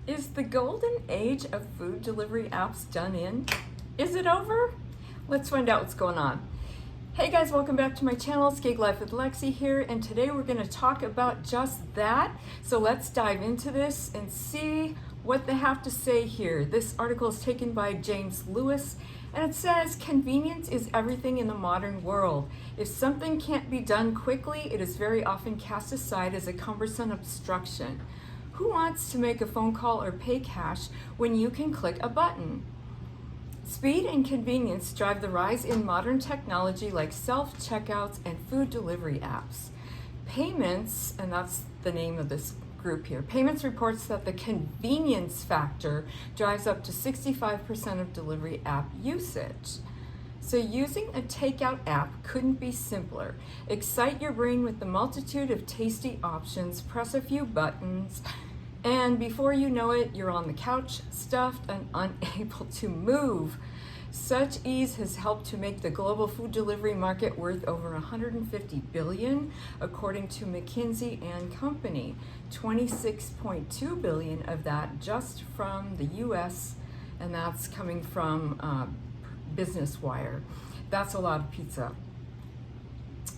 Is the golden age of food delivery apps done in? Is it over? Let's find out what's going on. Hey guys, welcome back to my channel, Gig Life with Lexi here, and today we're going to talk about just that. So let's dive into this and see what they have to say here. This article is taken by James Lewis, and it says, convenience is everything in the modern world. If something can't be done quickly, it is very often cast aside as a cumbersome obstruction. Who wants to make a phone call or pay cash when you can click a button? Speed and convenience drive the rise in modern technology like self-checkouts and food delivery apps. Payments, and that's the name of this group here, Payments reports that the convenience factor drives up to 65% of delivery app usage. So using a takeout app couldn't be simpler. Excite your brain with the multitude of tasty options, press a few buttons, and before you know it, you're on the couch, stuffed and unable to move. Such ease has helped to make the global food delivery market worth over $150 billion, according to McKinsey & Company. $26.2 billion of that just from the US, and that's coming from Business Wire. That's a lot of pizza.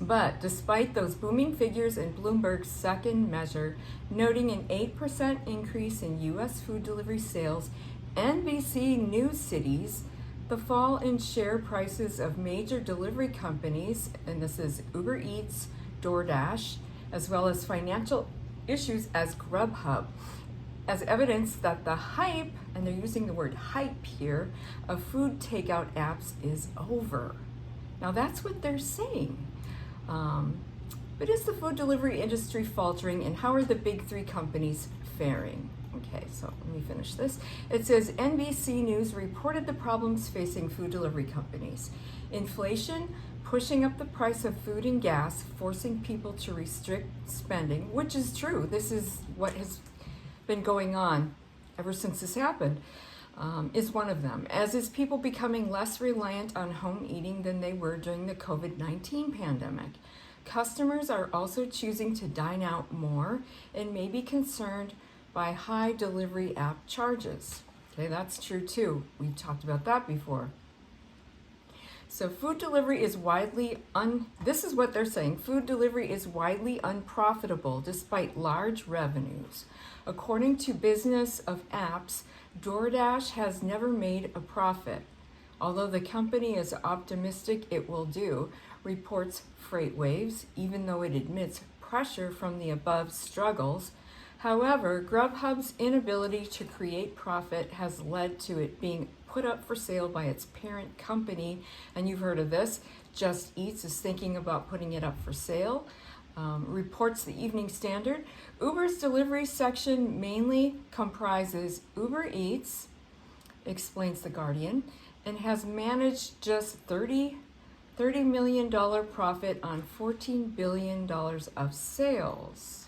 But despite those booming figures in Bloomberg's second measure, noting an 8% increase in U.S. food delivery sales, NBC News cities the fall in share prices of major delivery companies, and this is Uber Eats, Doordash, as well as financial issues as GrubHub, as evidence that the hype, and they're using the word hype here, of food takeout apps is over. Now that's what they're saying. But is the food delivery industry faltering, and how are the big three companies faring? Okay, so let me finish this. It says NBC News reported the problems facing food delivery companies. Inflation, pushing up the price of food and gas, forcing people to restrict spending, which is true. This is what has been going on ever since this happened, is one of them, as is people becoming less reliant on home eating than they were during the COVID-19 pandemic. Customers are also choosing to dine out more and may be concerned by high delivery app charges. Okay, that's true too. We talked about that before. So food delivery is this is what they're saying, food delivery is widely unprofitable despite large revenues. According to Business of Apps, Doordash has never made a profit, although the company is optimistic it will do, reports FreightWaves, even though it admits pressure from the above struggles. However, GrubHub's inability to create profit has led to it being put up for sale by its parent company, and you've heard of this, Just Eats is thinking about putting it up for sale. Reports the Evening Standard. Uber's delivery section mainly comprises Uber Eats, explains The Guardian, and has managed just $30 million profit on $14 billion of sales.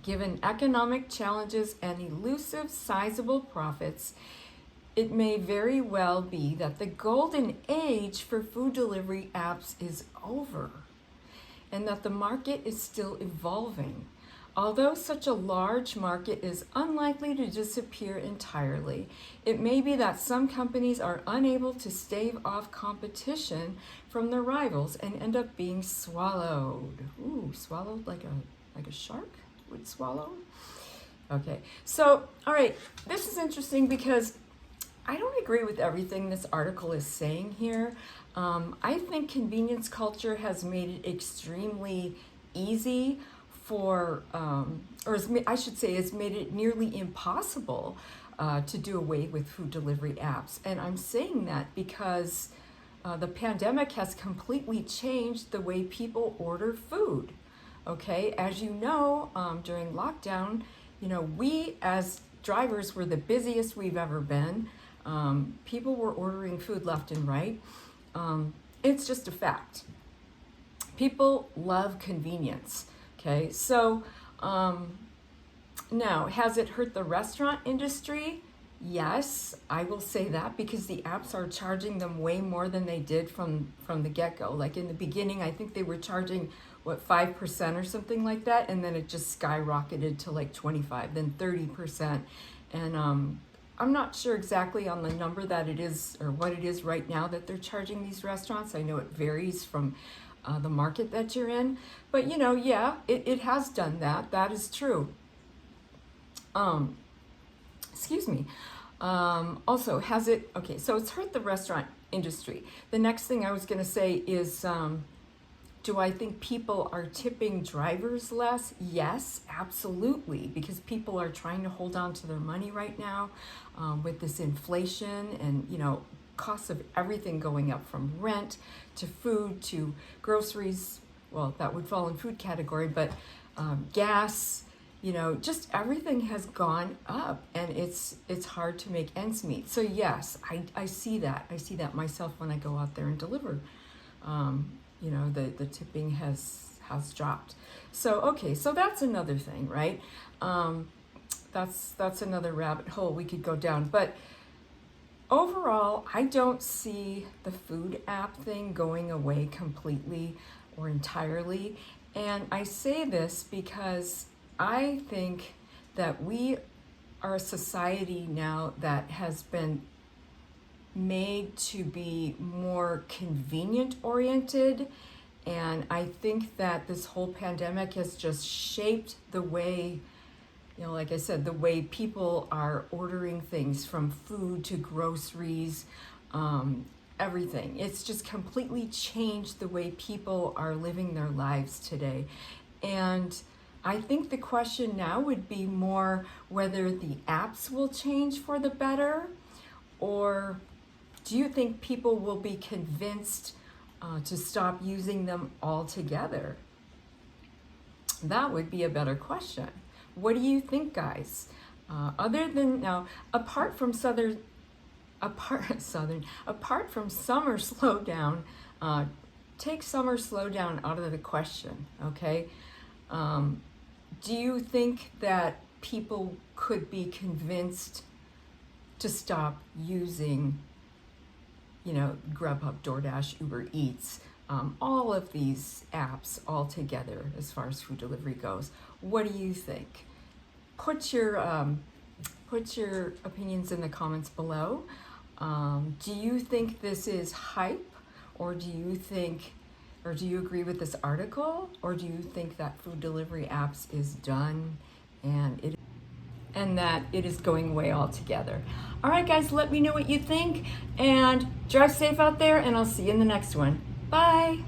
Given economic challenges and elusive sizable profits, it may very well be that the golden age for food delivery apps is over, and that the market is still evolving. Although such a large market is unlikely to disappear entirely, it may be that some companies are unable to stave off competition from their rivals and end up being swallowed. Ooh, swallowed like a shark would swallow? Okay, so, all right, this is interesting because I don't agree with everything this article is saying here. I think convenience culture has made it extremely easy for, I should say, has made it nearly impossible to do away with food delivery apps. And I'm saying that because the pandemic has completely changed the way people order food. Okay, as you know, during lockdown, we as drivers were the busiest we've ever been. People were ordering food left and right. It's just a fact. People love convenience. Okay, so now, has it hurt the restaurant industry? Yes, I will say that, because the apps are charging them way more than they did from the get-go. Like in the beginning, I think they were charging, 5% or something like that, and then it just skyrocketed to like 25, then 30%. And I'm not sure exactly on the number that it is or what it is right now that they're charging these restaurants. I know it varies from the market that you're in, but you know, yeah, it has done that. That is true. Excuse me. Also, has it, okay, so it's hurt the restaurant industry. The next thing I was going to say is, do I think people are tipping drivers less? Yes, absolutely, because people are trying to hold on to their money right now with this inflation and, you know, costs of everything going up, from rent to food to groceries. Well, that would fall in food category, but gas, you know, just everything has gone up, and it's hard to make ends meet. So yes, I see that. I see that myself when I go out there and deliver. You know, the tipping has dropped. So okay, so that's another thing, right? That's another rabbit hole we could go down. But overall, I don't see the food app thing going away completely or entirely. And I say this because I think that we are a society now that has been made to be more convenient oriented, and I think that this whole pandemic has just shaped the way, you know, like I said, the way people are ordering things, from food to groceries, everything. It's just completely changed the way people are living their lives today. And I think the question now would be more whether the apps will change for the better, or do you think people will be convinced to stop using them altogether? That would be a better question. What do you think, guys? Other than now, apart from summer slowdown, take summer slowdown out of the question. Okay. Do you think that people could be convinced to stop using, you know, GrubHub, Doordash, Uber Eats, all of these apps all together as far as food delivery goes? What do you think? Put your opinions in the comments below. Do you think this is hype, or do you think, or do you agree with this article, or do you think that food delivery apps is done and that it is going away altogether? All right, guys, let me know what you think, and drive safe out there, and I'll see you in the next one. Bye.